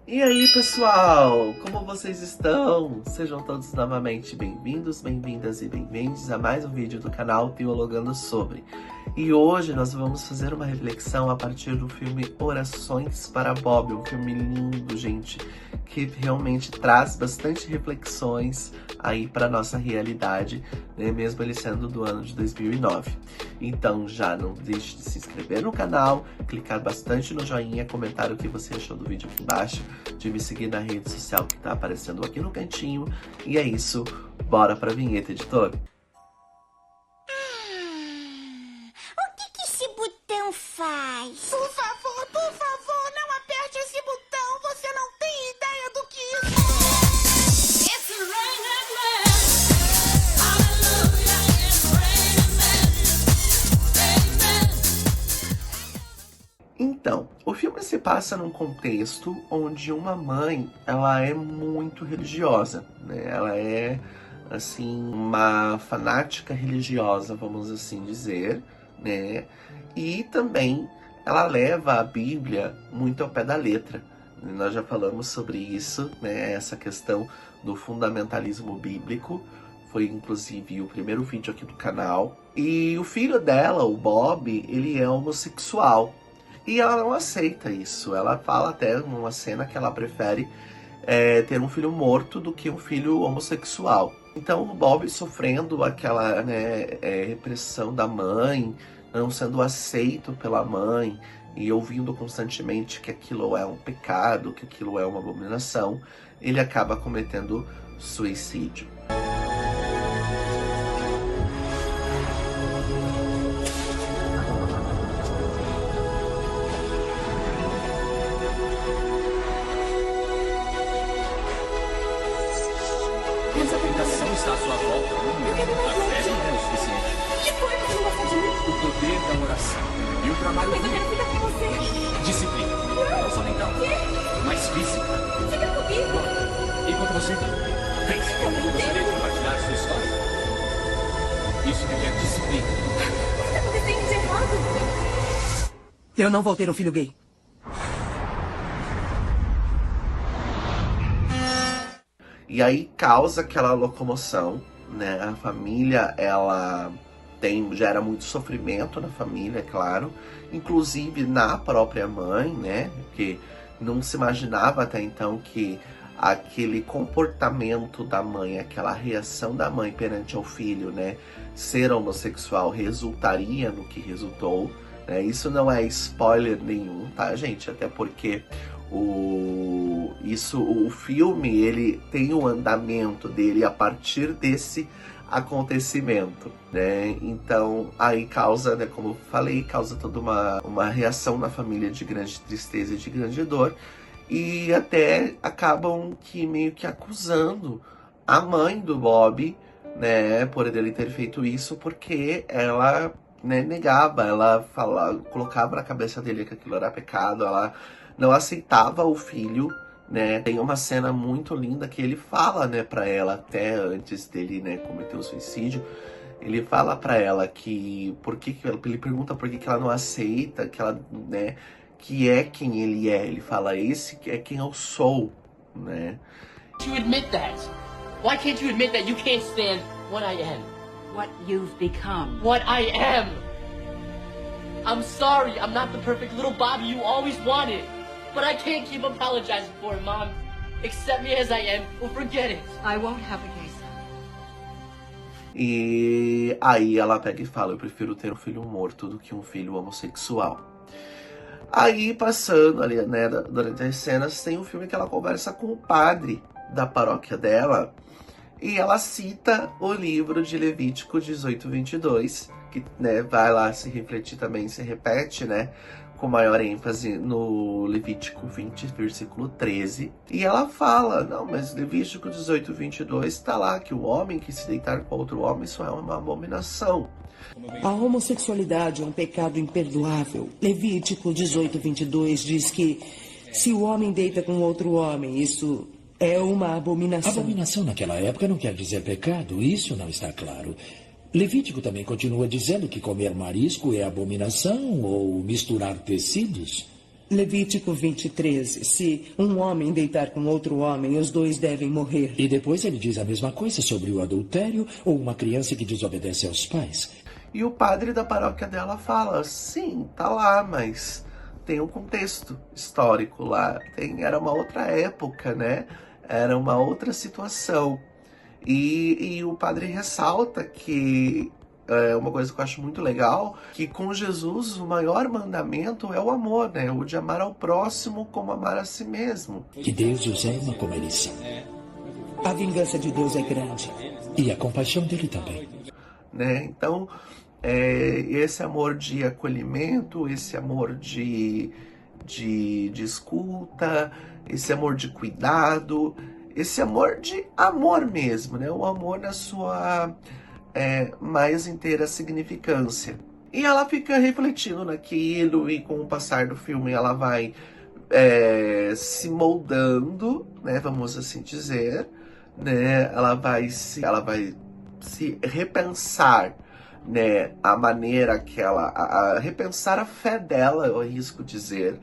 E aí, pessoal, como vocês estão? Sejam todos novamente bem-vindos, bem-vindas e bem-vindos a mais um vídeo do canal Teologando Sobre. E hoje nós vamos fazer uma reflexão a partir do filme Orações para Bob, um filme lindo, gente, que realmente traz bastante reflexões aí para nossa realidade, né? Mesmo ele sendo do ano de 2009. Então já não deixe de se inscrever no canal, clicar bastante no joinha, comentar o que você achou do vídeo aqui embaixo, de me seguir na rede social que tá aparecendo aqui no cantinho. E é isso, bora pra vinheta, editor! O que esse botão faz? Por favor, não aperte esse botão. Você não tem ideia do que isso... It's raining men. Hallelujah, it's raining men. Amen. Então, o filme se passa num contexto onde uma mãe, ela é muito religiosa, né? Ela é, assim, uma fanática religiosa, vamos assim dizer, né? E também ela leva a Bíblia muito ao pé da letra. Nós já falamos sobre isso, né? Essa questão do fundamentalismo bíblico. Foi, inclusive, o primeiro vídeo aqui do canal. E o filho dela, o Bob, ele é homossexual. E ela não aceita isso. Ela fala até numa cena que ela prefere ter um filho morto do que um filho homossexual. Então o Bob sofrendo aquela repressão da mãe, não sendo aceito pela mãe e ouvindo constantemente que aquilo é um pecado, que aquilo é uma abominação, ele acaba cometendo suicídio. Essa tentação está à sua volta. A fé não é o suficiente. Que foi que você gosta de mim? O poder da oração e o trabalho Mas eu duro. quero ficar com você. Disciplina. Não só mental, mas física. Fica comigo. E quanto você? Vem. Eu não Gostaria de entendo. compartilhar sua história? Isso requer disciplina. O que está acontecendo de errado? Eu não vou ter um filho gay. E aí causa aquela locomoção, né? A família, ela gera muito sofrimento na família, é claro. Inclusive na própria mãe, né? Porque não se imaginava até então que aquele comportamento da mãe, aquela reação da mãe perante ao filho, né? Ser homossexual resultaria no que resultou, né? Isso não é spoiler nenhum, tá, gente? Até porque o filme, ele tem o andamento dele a partir desse acontecimento, né? Então aí causa, né, como eu falei, causa toda uma reação na família de grande tristeza e de grande dor, e até acabam que meio que acusando a mãe do Bob, né, por ele ter feito isso, porque ela, né, negava, ela colocava na cabeça dele que aquilo era pecado, ela não aceitava o filho, né? Tem uma cena muito linda que ele fala, né, pra ela, até antes dele, né, cometer o suicídio. Ele fala pra ela que ele pergunta por que ela não aceita, que ela, né, que é quem ele é. Ele fala, esse é quem eu sou, né? You admit that. Why can't you admit that you can't stand what I am? What you've become. What I am. I'm sorry, I'm not the perfect little Bobby you always wanted. But I can't keep apologizing for it, Mom. Accept me as I am, or forget it. I won't have a gay son. E aí ela pega e fala, eu prefiro ter um filho morto do que um filho homossexual. Aí, passando ali, né, durante as cenas, tem um filme que ela conversa com o padre da paróquia dela, e ela cita o livro de Levítico 18:22, que, né, vai lá se refletir também, se repete, né, com maior ênfase no Levítico 20, versículo 13. E ela fala, não, mas Levítico 18:22 está lá, que o homem que se deitar com outro homem, isso é uma abominação. A homossexualidade é um pecado imperdoável. Levítico 18:22 diz que se o homem deita com outro homem, isso é uma abominação. Abominação naquela época não quer dizer pecado, isso não está claro. Levítico também continua dizendo que comer marisco é abominação ou misturar tecidos. Levítico 20:13. Se um homem deitar com outro homem, os dois devem morrer. E depois ele diz a mesma coisa sobre o adultério ou uma criança que desobedece aos pais. E o padre da paróquia dela fala, sim, tá lá, mas tem um contexto histórico lá. Era uma outra época, né? Era uma outra situação. E o padre ressalta que é uma coisa que eu acho muito legal, que com Jesus o maior mandamento é o amor, né? O de amar ao próximo como amar a si mesmo. Que Deus os ama como eles são. A vingança de Deus é grande. E a compaixão dele também. Né? Então, esse amor de acolhimento, esse amor de escuta, esse amor de cuidado, esse amor de amor mesmo, né? O amor na sua mais inteira significância. E ela fica refletindo naquilo, e com o passar do filme ela vai se moldando, né? Vamos assim dizer, né? Ela vai se repensar, né, a maneira que ela... repensar a fé dela, eu arrisco dizer,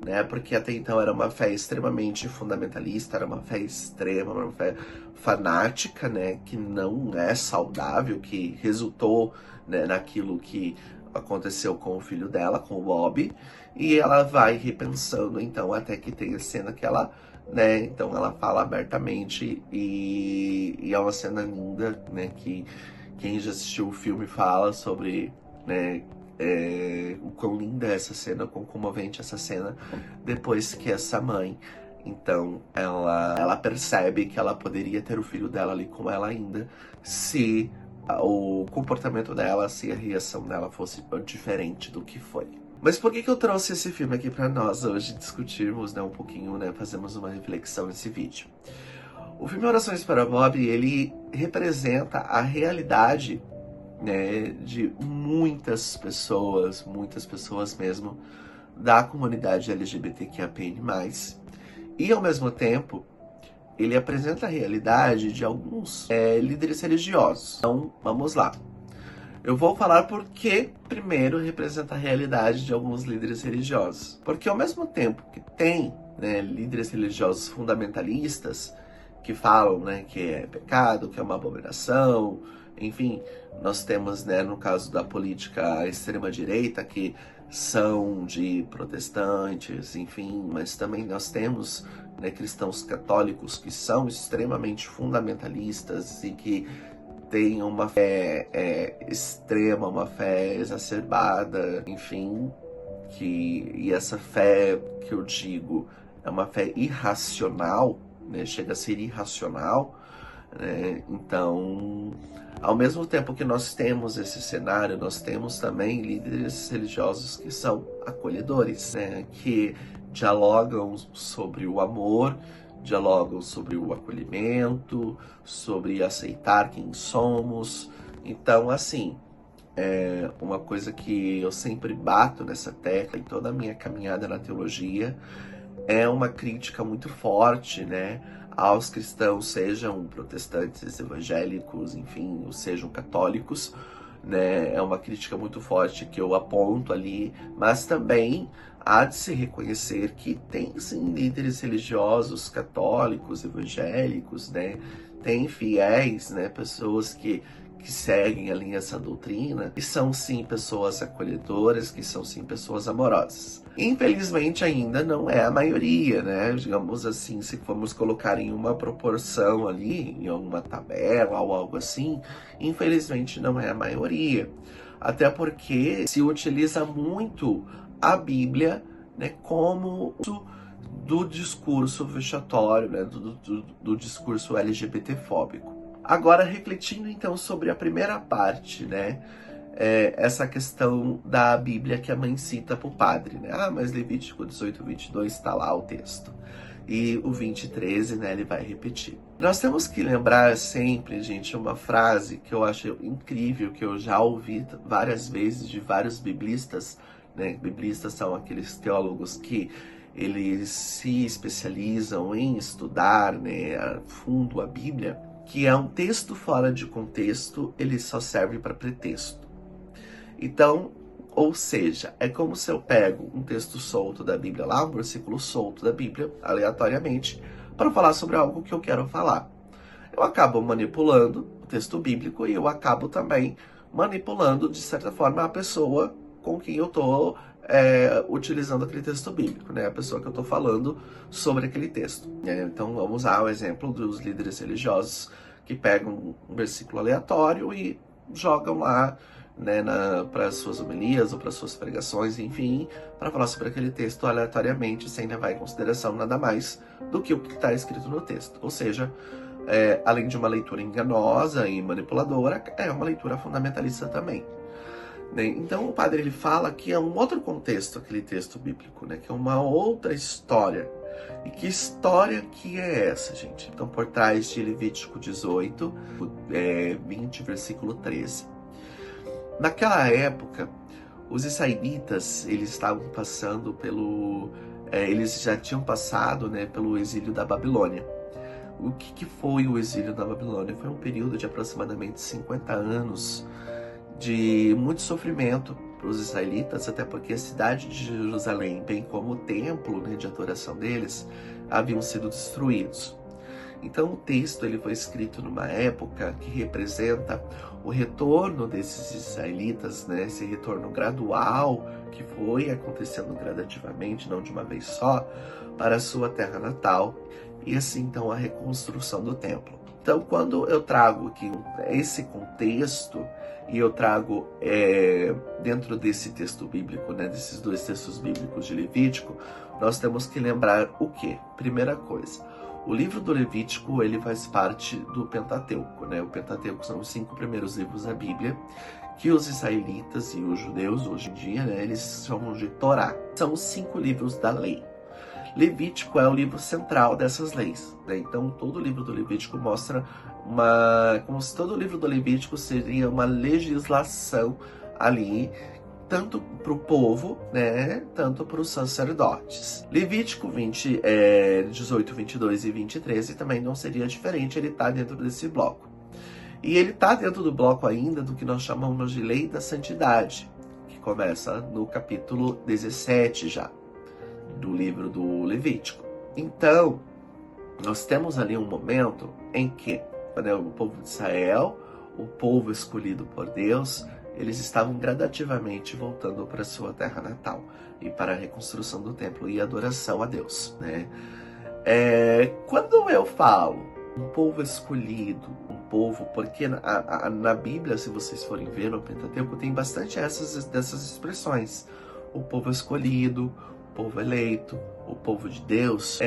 né, porque até então era uma fé extremamente fundamentalista, era uma fé extrema, uma fé fanática, né, que não é saudável, que resultou, né, naquilo que aconteceu com o filho dela, com o Bob, e ela vai repensando, então, até que tem a cena que ela... né, então ela fala abertamente, e é uma cena linda, né, que quem já assistiu o filme fala sobre, né, o quão linda é essa cena, o quão comovente essa cena, depois que essa mãe, então, ela percebe que ela poderia ter o filho dela ali com ela ainda, se o comportamento dela, se a reação dela fosse diferente do que foi. Mas por que eu trouxe esse filme aqui pra nós hoje discutirmos, né, um pouquinho, né, fazermos uma reflexão nesse vídeo? O filme Orações para Bob, ele representa a realidade, né, de muitas pessoas mesmo, da comunidade LGBTQIAPN+, e ao mesmo tempo, ele apresenta a realidade de alguns líderes religiosos. Então, vamos lá. Eu vou falar porque, primeiro, representa a realidade de alguns líderes religiosos. Porque ao mesmo tempo que tem, né, líderes religiosos fundamentalistas, que falam, né, que é pecado, que é uma abominação, enfim, nós temos, né, no caso da política extrema-direita, que são de protestantes, enfim, mas também nós temos, né, cristãos católicos que são extremamente fundamentalistas e que têm uma fé extrema, uma fé exacerbada, enfim, e essa fé que eu digo é uma fé irracional, né, chega a ser irracional, né? Então, ao mesmo tempo que nós temos esse cenário, nós temos também líderes religiosos que são acolhedores, né, que dialogam sobre o amor, dialogam sobre o acolhimento, sobre aceitar quem somos. Então, assim, uma coisa que eu sempre bato nessa tecla em toda a minha caminhada na teologia é uma crítica muito forte, né, aos cristãos, sejam protestantes, evangélicos, enfim, ou sejam católicos, né, é uma crítica muito forte que eu aponto ali, mas também há de se reconhecer que tem sim líderes religiosos, católicos, evangélicos, né, tem fiéis, né, pessoas que seguem ali essa doutrina, que são sim pessoas acolhedoras, que são sim pessoas amorosas. Infelizmente ainda não é a maioria, né? Digamos assim, se formos colocar em uma proporção ali, em alguma tabela ou algo assim, infelizmente não é a maioria. Até porque se utiliza muito a Bíblia, né, como do discurso vexatório, né, do discurso LGBT-fóbico. Agora, refletindo então sobre a primeira parte, né, essa questão da Bíblia que a mãe cita para o padre, né, mas Levítico 18:22 está lá o texto, e o 20:13, né, ele vai repetir. Nós temos que lembrar sempre, gente, uma frase que eu acho incrível, que eu já ouvi várias vezes de vários biblistas, né, biblistas são aqueles teólogos que eles se especializam em estudar, né, a fundo a Bíblia, que é um texto fora de contexto, ele só serve para pretexto. Então, Ou seja, é como se eu pego um texto solto da Bíblia lá, um versículo solto da Bíblia, aleatoriamente, para falar sobre algo que eu quero falar. Eu acabo manipulando o texto bíblico e eu acabo também manipulando, de certa forma, a pessoa com quem eu estou utilizando aquele texto bíblico, né? A pessoa que eu estou falando sobre aquele texto. Então, vamos usar o exemplo dos líderes religiosos que pegam um versículo aleatório e jogam lá, né, para as suas homilias ou para as suas pregações, enfim, para falar sobre aquele texto aleatoriamente, sem levar em consideração nada mais do que o que está escrito no texto. Ou seja, além de uma leitura enganosa e manipuladora, é uma leitura fundamentalista também. Né? Então o padre ele fala que é um outro contexto aquele texto bíblico, né? Que é uma outra história. E que história que é essa, gente? Então, por trás de Levítico 18, 20, versículo 13. Naquela época, os israelitas, eles estavam passando pelo... eles já tinham passado, né, pelo exílio da Babilônia. O que foi o exílio da Babilônia? Foi um período de aproximadamente 50 anos de muito sofrimento para os israelitas, até porque a cidade de Jerusalém, bem como o templo, né, de adoração deles, haviam sido destruídos. Então o texto ele foi escrito numa época que representa o retorno desses israelitas, né, esse retorno gradual que foi acontecendo gradativamente, não de uma vez só, para a sua terra natal, e assim então a reconstrução do templo. Então quando eu trago aqui esse contexto, e eu trago dentro desse texto bíblico, né, desses dois textos bíblicos de Levítico, nós temos que lembrar o quê? Primeira coisa, o livro do Levítico ele faz parte do Pentateuco, né? O Pentateuco são os 5 primeiros livros da Bíblia, que os israelitas e os judeus hoje em dia, né, eles chamam de Torá. São os 5 livros da lei. Levítico é o livro central dessas leis, né? Então todo o livro do Levítico mostra como se todo o livro do Levítico seria uma legislação ali, tanto para o povo, né, tanto para os sacerdotes. Levítico 18, 22 e 23 também não seria diferente, ele está dentro desse bloco. E ele está dentro do bloco ainda do que nós chamamos de Lei da Santidade, que começa no capítulo 17 já, do livro do Levítico. Então, nós temos ali um momento em que, né, o povo de Israel, o povo escolhido por Deus, eles estavam gradativamente voltando para sua terra natal e para a reconstrução do templo e adoração a Deus, né? Quando eu falo um povo escolhido, um povo, porque na Bíblia, se vocês forem ver no Pentateuco, tem bastante dessas expressões. O povo escolhido, o povo eleito, o povo de Deus,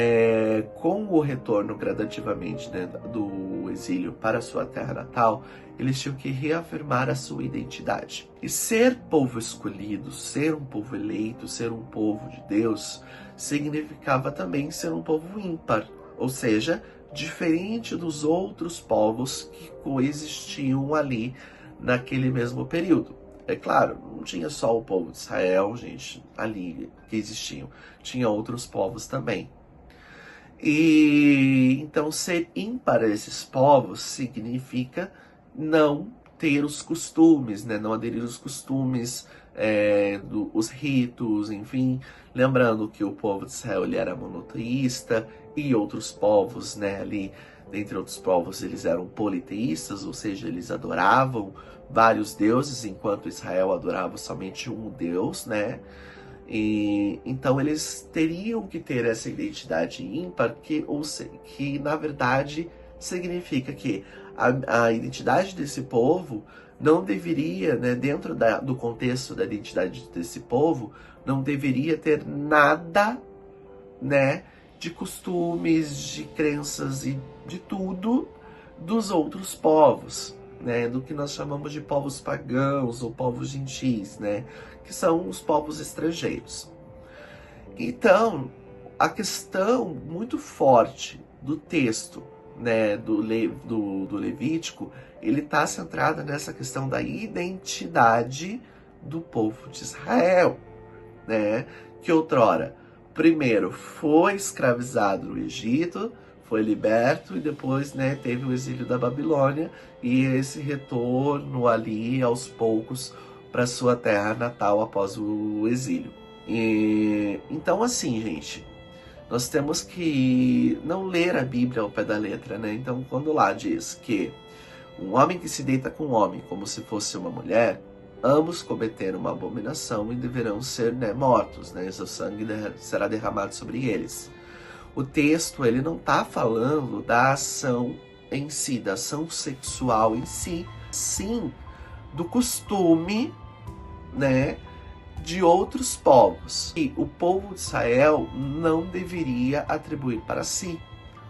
com o retorno gradativamente, né, do exílio para a sua terra natal, eles tinham que reafirmar a sua identidade. E ser povo escolhido, ser um povo eleito, ser um povo de Deus, significava também ser um povo ímpar, ou seja, diferente dos outros povos que coexistiam ali naquele mesmo período. É claro, não tinha só o povo de Israel, gente, ali que existiam. Tinha outros povos também. E então ser ímpar a esses povos significa não ter os costumes, né? Não aderir aos costumes, os ritos, enfim. Lembrando que o povo de Israel ele era monoteísta e outros povos, né, ali, dentre outros povos, eles eram politeístas, ou seja, eles adoravam vários deuses, enquanto Israel adorava somente um Deus, né? E então eles teriam que ter essa identidade ímpar, que na verdade significa que a identidade desse povo não deveria, né, dentro do contexto da identidade desse povo, não deveria ter nada, né, de costumes, de crenças e de tudo dos outros povos, né, do que nós chamamos de povos pagãos ou povos gentis, né, que são os povos estrangeiros. Então, a questão muito forte do texto, né, do Levítico, ele está centrado nessa questão da identidade do povo de Israel, né, que outrora, primeiro, foi escravizado no Egito, foi liberto e depois, né, teve o exílio da Babilônia e esse retorno ali aos poucos para sua terra natal após o exílio. Então, assim, gente, nós temos que não ler a Bíblia ao pé da letra, né? Então, quando lá diz que um homem que se deita com um homem como se fosse uma mulher, ambos cometeram uma abominação e deverão ser, né, mortos, né? Seu sangue será derramado sobre eles. O texto, ele não está falando da ação em si, da ação sexual em si, sim do costume, né, de outros povos. E o povo de Israel não deveria atribuir para si.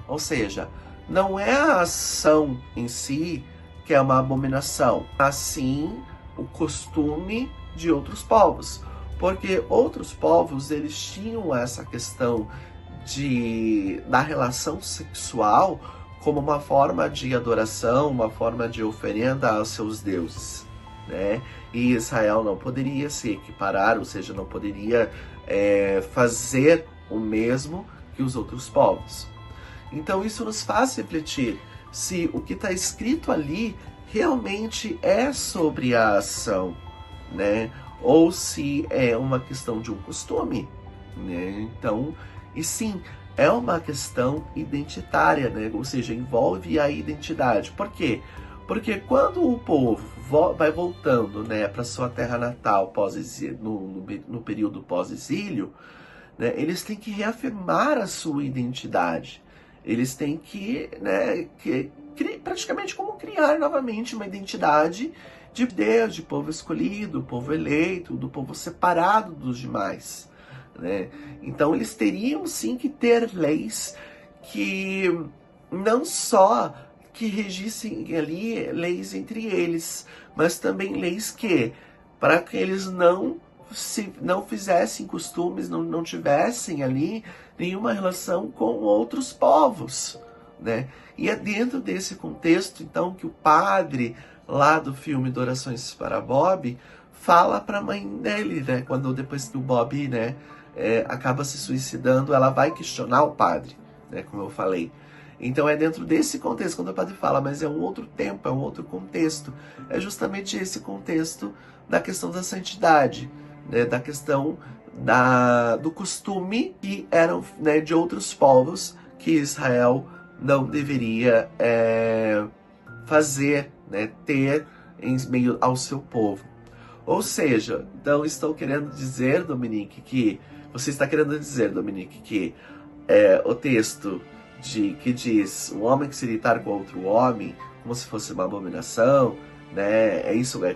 Ou seja, não é a ação em si que é uma abominação, mas sim o costume de outros povos. Porque outros povos, eles tinham essa questão da relação sexual como uma forma de adoração, uma forma de oferenda aos seus deuses, né? E Israel não poderia se equiparar, ou seja, não poderia fazer o mesmo que os outros povos. Então isso nos faz refletir se o que está escrito ali realmente é sobre a ação, né? Ou se é uma questão de um costume, né? Então, e sim, é uma questão identitária, né? Ou seja, envolve a identidade. Por quê? Porque quando o povo vai voltando, né, para sua terra natal no período pós-exílio, né, eles têm que reafirmar a sua identidade. Eles têm que, né, praticamente como criar novamente uma identidade de Deus, de povo escolhido, povo eleito, do povo separado dos demais, né? Então eles teriam sim que ter leis que não só que regissem ali leis entre eles, mas também leis que, para que eles não fizessem costumes, não tivessem ali nenhuma relação com outros povos, né? E é dentro desse contexto, então, que o padre lá do filme de Orações para Bob fala para a mãe dele, né? Quando depois que o Bob, né, acaba se suicidando, ela vai questionar o padre, né? Como eu falei. Então é dentro desse contexto, quando o padre fala, mas é um outro tempo, é um outro contexto. É justamente esse contexto da questão da santidade, né? Da questão do costume que eram, né, de outros povos que Israel não deveria fazer, né, ter em meio ao seu povo. Ou seja, então estou querendo dizer, Dominique, que o texto que diz um homem que se deitar com outro homem como se fosse uma abominação, né,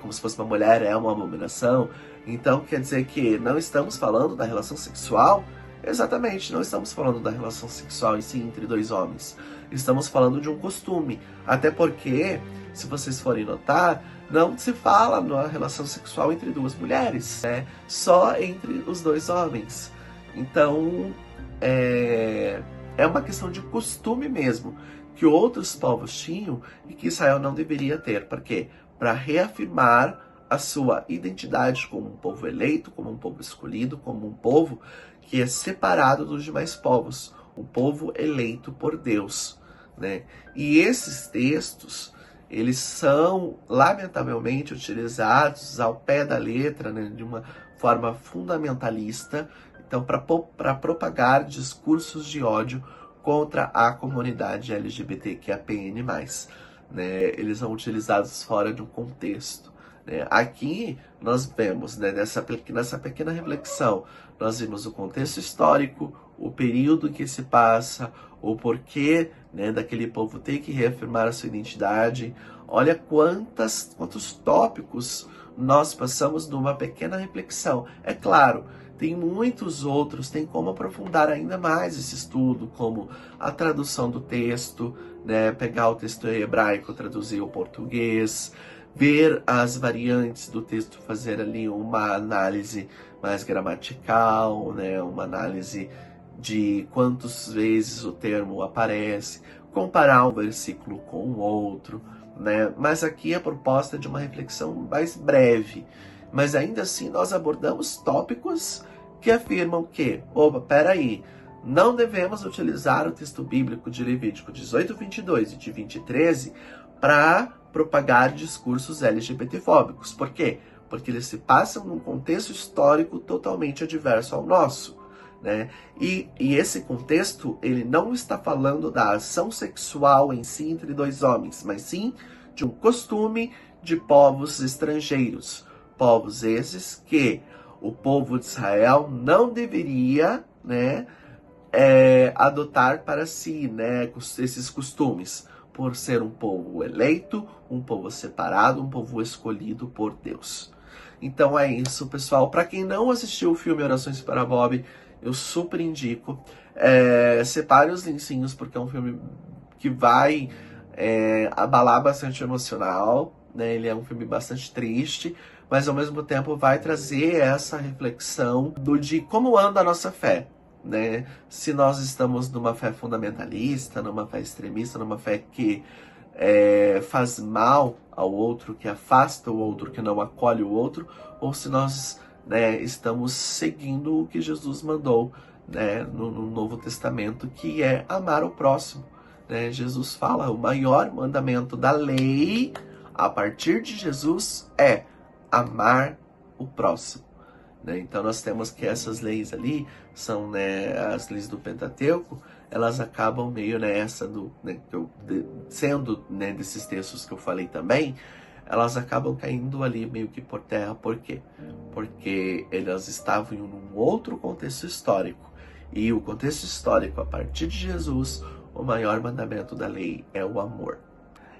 como se fosse uma mulher, é uma abominação. Então quer dizer que não estamos falando da relação sexual? Exatamente, não estamos falando da relação sexual em si entre dois homens. Estamos falando de um costume. Até porque, se vocês forem notar, não se fala na relação sexual entre duas mulheres, né? Só entre os dois homens. Então, é uma questão de costume mesmo, que outros povos tinham e que Israel não deveria ter. Por quê? Para reafirmar a sua identidade como um povo eleito, como um povo escolhido, como um povo que é separado dos demais povos, um povo eleito por Deus, né? E esses textos, eles são, lamentavelmente, utilizados ao pé da letra, né, de uma forma fundamentalista, então para propagar discursos de ódio contra a comunidade LGBTQIAPN+, né? Eles são utilizados fora de um contexto. Aqui nós vemos, né, nessa pequena reflexão, nós vimos o contexto histórico, o período que se passa, o porquê, né, daquele povo ter que reafirmar a sua identidade. Olha quantos tópicos nós passamos numa pequena reflexão. É claro, tem muitos outros, tem como aprofundar ainda mais esse estudo, como a tradução do texto, né, pegar o texto hebraico, traduzir o português, ver as variantes do texto, fazer ali uma análise mais gramatical, né, uma análise de quantas vezes o termo aparece, comparar um versículo com o outro, né? Mas aqui a proposta é de uma reflexão mais breve, mas ainda assim nós abordamos tópicos que afirmam que, peraí, não devemos utilizar o texto bíblico de Levítico 18:22 e de 20:13 para propagar discursos LGBTfóbicos. Por quê? porque eles se passam num contexto histórico totalmente adverso ao nosso, né? E esse contexto, ele não está falando da ação sexual em si entre dois homens, mas sim de um costume de povos estrangeiros. Povos esses que o povo de Israel não deveria, né, adotar para si, né, esses costumes, por ser um povo eleito, um povo separado, um povo escolhido por Deus. Então é isso, pessoal. Para quem não assistiu o filme Orações para Bob, eu super indico. Separe os lencinhos, porque é um filme que vai abalar bastante emocional, né? Ele é um filme bastante triste, mas ao mesmo tempo vai trazer essa reflexão de como anda a nossa fé, né? Se nós estamos numa fé fundamentalista, numa fé extremista, numa fé que faz mal ao outro, que afasta o outro, que não acolhe o outro, ou se nós, né, estamos seguindo o que Jesus mandou, né, no Novo Testamento, que é amar o próximo, né? Jesus fala, o maior mandamento da lei, a partir de Jesus, é amar o próximo, né? Então nós temos que essas leis ali são, né, as leis do Pentateuco, elas acabam meio nessa sendo, né, desses textos que eu falei também, elas acabam caindo ali meio que por terra. Por quê? Porque elas estavam em um outro contexto histórico, e o contexto histórico, a partir de Jesus, o maior mandamento da lei é o amor.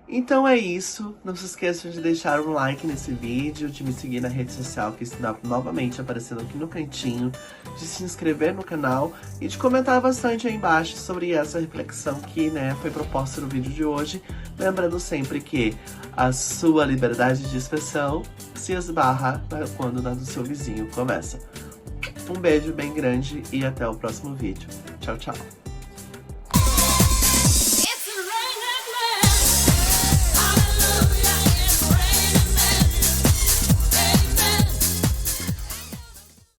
Então é isso, não se esqueçam de deixar um like nesse vídeo, de me seguir na rede social que está novamente aparecendo aqui no cantinho, de se inscrever no canal e de comentar bastante aí embaixo sobre essa reflexão que, né, foi proposta no vídeo de hoje, lembrando sempre que a sua liberdade de expressão se esbarra quando a do seu vizinho começa. Um beijo bem grande e até o próximo vídeo. Tchau, tchau!